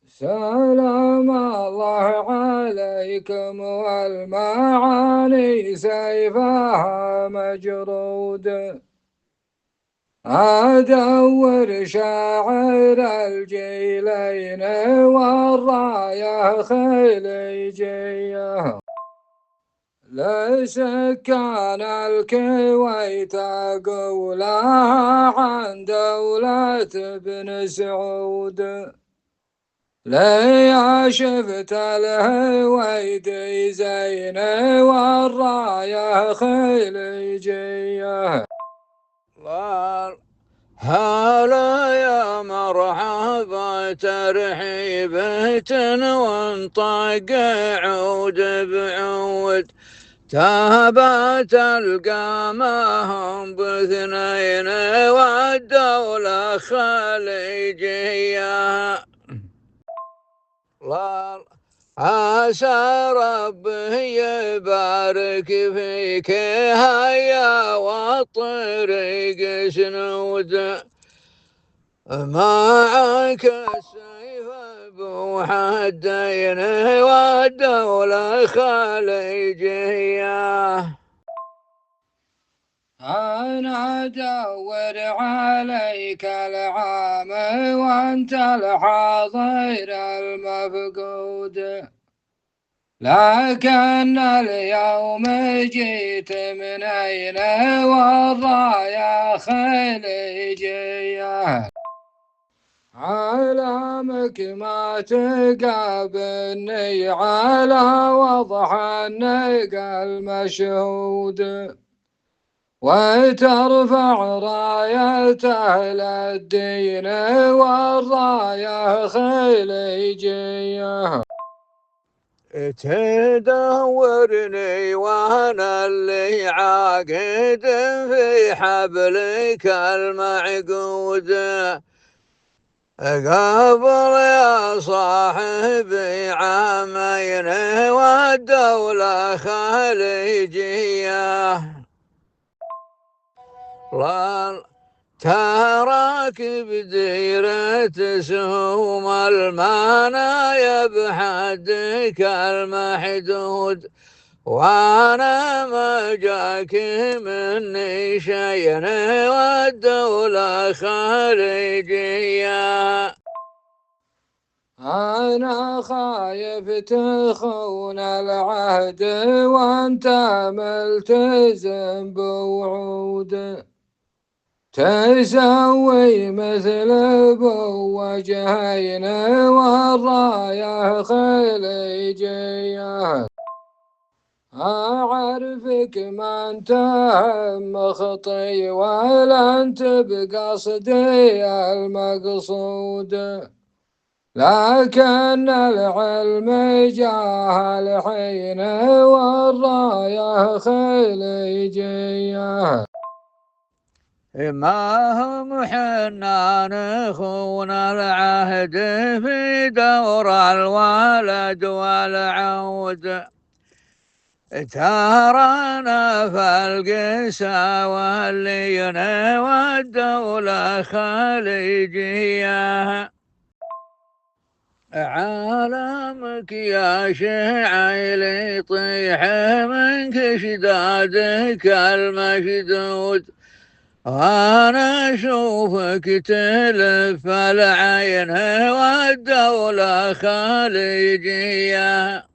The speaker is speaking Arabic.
سلام الله عليكم والمعاني سيفها مجرود. أدور شاعر الجيلين والراية خليجية لسكان الكويت أقولها عن دولة ابن سعود. ليا شفت الهويدي زين والراية خليجية. هلا يا مرحبا ترحيبة وانطق عود بعود. تابت القامهم باثنين والدولة خليجية. عسى ربه يبارك فيك هيا والطريق سنود. معك السيف ابو حدين والدولة خليجية. أنا أدور عليك العام وأنت الحاضر المفقود. لكن اليوم جيت من أين والراية خليجية. علامك ما تقابلني على وضح النقا المشهود. وترفع راية أهل الدين والراية خليجية. تدورني وانا اللي عاقد في حبلك المعقود. قبل يا صاحبي عامين والدولة خليجية. تراك بديرة سهوم المنايا بحدك المحدود. وانا ما جاك مني شيء والدولة خليجية. أنا خايف تخون العهد وأنت ملتزم بوعود. تسوي مثل ابو وجهين والراية خليجية. أعرفك ما أنت مخطي ولا أنت بقصدي المقصود. لكن العلم جاه الحين والراية خليجية. ما هم حنا نخون العهد في دور الولد والعود. ترانا في القسا واللين والدولة خليجية. عالمك يا شعيل يطيح منك شدادك المشدود. وانا اشوفك تلف العين والدولة خليجية.